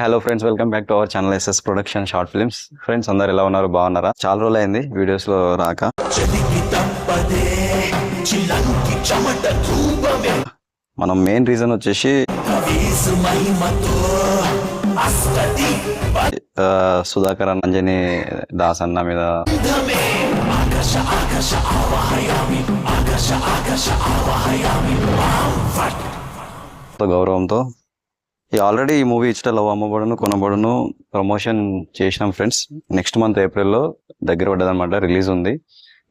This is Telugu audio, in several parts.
Hello friends, welcome back to our channel SS production short films. Friends అందరు ఎలా ఉన్నారు, బాగున్నారా? చాలా రోజులు అయింది వీడియోస్ లో రాక. మనం మెయిన్ రీజన్ వచ్చేసి సుధాకర్ అంజని దాస్ అన్న మీద గౌరవంతో ఆల్రెడీ ఈ మూవీ ఇచ్చట లవ్ అమ్మబడును కొనబడును ప్రమోషన్ చేసినాం ఫ్రెండ్స్. నెక్స్ట్ మంత్ ఏప్రిల్లో దగ్గర పడ్డదన్నమాట, రిలీజ్ ఉంది.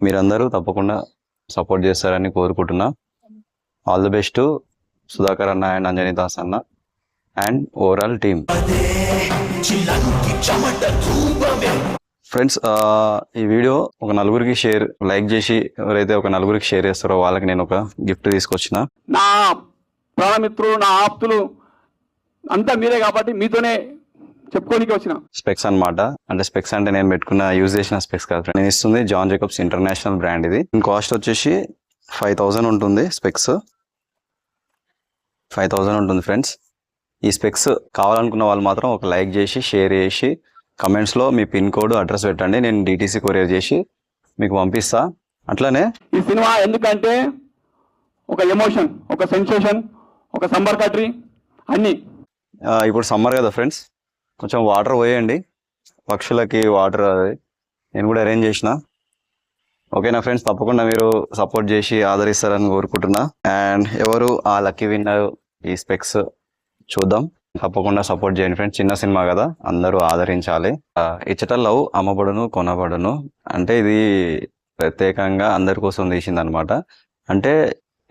మీరందరూ తప్పకుండా సపోర్ట్ చేస్తారని కోరుకుంటున్నా. ఆల్ ది బెస్ట్ సుధాకర్ అన్న అండ్ అంజనీ దాస్ అన్న అండ్ ఓవరాల్ టీమ్. ఫ్రెండ్స్ ఈ వీడియో ఒక నలుగురికి లైక్ చేసి ఎవరైతే ఒక నలుగురికి షేర్ చేస్తారో వాళ్ళకి నేను ఒక గిఫ్ట్ తీసుకొచ్చిన. నా ప్రాణమిత్రులు, నా ఆప్తులు అంతా మీరే కాబట్టి మీతోనే చెప్పుకోనికి వచ్చిన స్పెక్స్ అన్నమాట. అంటే స్పెక్స్ అంటే నేను పెట్టుకున్న యూజ్ చేసిన స్పెక్స్ కాదు, నేను ఇస్తుంది జాన్ జేకబ్స్ ఇంటర్నేషనల్ బ్రాండ్. ఇది కాస్ట్ వచ్చేసి 5000 ఉంటుంది. స్పెక్స్ 5000 ఉంటుంది ఫ్రెండ్స్. ఈ స్పెక్స్ కావాలనుకున్న వాళ్ళు మాత్రం ఒక లైక్ చేసి షేర్ చేసి కమెంట్స్లో మీ పిన్ కోడ్ అడ్రస్ పెట్టండి, నేను DTC కొరియర్ చేసి మీకు పంపిస్తా. అట్లానే ఈ సినిమా ఎందుకంటే ఒక ఎమోషన్, ఒక సెన్సేషన్, ఒక సమ్మర్ కట్రీ అన్నీ. ఇప్పుడు సమ్మర్ కదా ఫ్రెండ్స్, కొంచెం వాటర్ పోయండి పక్షులకి. వాటర్ అది నేను కూడా అరేంజ్ చేసిన. ఓకేనా ఫ్రెండ్స్, తప్పకుండా మీరు సపోర్ట్ చేసి ఆదరిస్తారని కోరుకుంటున్నా. అండ్ ఎవరు ఆ లక్కీ విన్నర్ ఈ స్పెక్స్ చూద్దాం. తప్పకుండా సపోర్ట్ చేయండి ఫ్రెండ్స్, చిన్న సినిమా కదా, అందరూ ఆదరించాలి. ఇచ్చట లవ్ అమ్మబడును కొనబడును అంటే ఇది ప్రత్యేకంగా అందరి కోసం తీసింది అనమాట. అంటే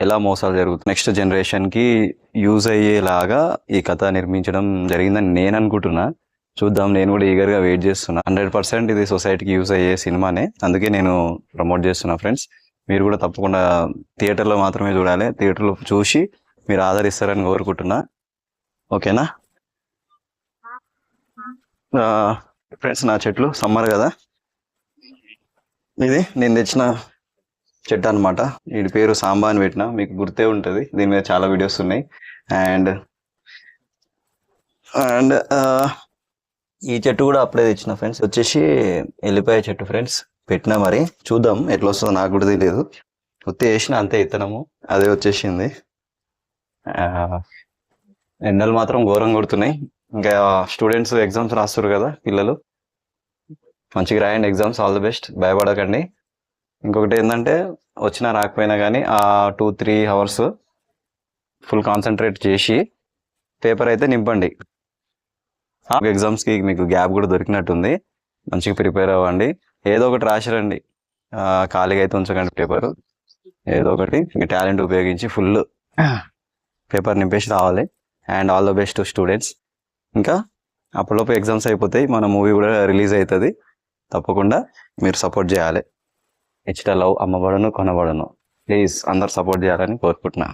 ఎలా మోసాలు జరుగుతుంది, నెక్స్ట్ జనరేషన్కి యూజ్ అయ్యేలాగా ఈ కథ నిర్మించడం జరిగిందని నేను అనుకుంటున్నా. చూద్దాం, నేను కూడా ఈగర్గా వెయిట్ చేస్తున్నా. 100% ఇది సొసైటీకి యూజ్ అయ్యే సినిమానే, అందుకే నేను ప్రమోట్ చేస్తున్నా ఫ్రెండ్స్. మీరు కూడా తప్పకుండా థియేటర్లో మాత్రమే చూడాలి, థియేటర్లో చూసి మీరు ఆదరిస్తారని కోరుకుంటున్నా. ఓకేనా ఫ్రెండ్స్, నా చెట్లు సమ్మర్ కదా, ఇది నేను తెచ్చిన చెట్టు అనమాట. వీడి పేరు సాంబా అని పెట్టిన, మీకు గుర్తే ఉంటుంది, దీని మీద చాలా వీడియోస్ ఉన్నాయి. అండ్ అండ్ ఈ చెట్టు కూడా అప్పుడే తెచ్చిన ఫ్రెండ్స్, వచ్చేసి ఎల్లిపాయ చెట్టు ఫ్రెండ్స్. పెట్టినా మరి చూద్దాం ఎట్లా వస్తుందో, నాకు కూడా తెలియదు. గుర్తు వేసిన అంతే, ఇత్తనము అదే వచ్చేసింది. ఎండలు మాత్రం ఘోరం కొడుతున్నాయి. ఇంకా స్టూడెంట్స్ ఎగ్జామ్స్ రాస్తారు కదా పిల్లలు, మంచిగా రాయండి ఎగ్జామ్స్. ఆల్ ది బెస్ట్, భయపడకండి. ఇంకొకటి ఏంటంటే వచ్చినా రాకపోయినా కానీ ఆ 2-3 అవర్స్ ఫుల్ కాన్సన్ట్రేట్ చేసి పేపర్ అయితే నింపండి. ఎగ్జామ్స్కి మీకు గ్యాప్ కూడా దొరికినట్టుంది, మంచిగా ప్రిపేర్ అవ్వండి. ఏదో ఒకటి రాసిరండి, ఖాళీగా అయితే ఉంచకండి పేపర్. ఏదో ఒకటి మీ టాలెంట్ ఉపయోగించి ఫుల్ పేపర్ నింపేసి రావాలి. And all the best students. ఇంకా అప్పటిలోపు ఎగ్జామ్స్ అయిపోతాయి, మన మూవీ కూడా రిలీజ్ అవుతుంది. తప్పకుండా మీరు సపోర్ట్ చేయాలి. ఇచ్చట లవ్ అమ్మబడును కొనబడును. ప్లీజ్ అందరు సపోర్ట్ చేయాలని కోరుకుంటున్నా.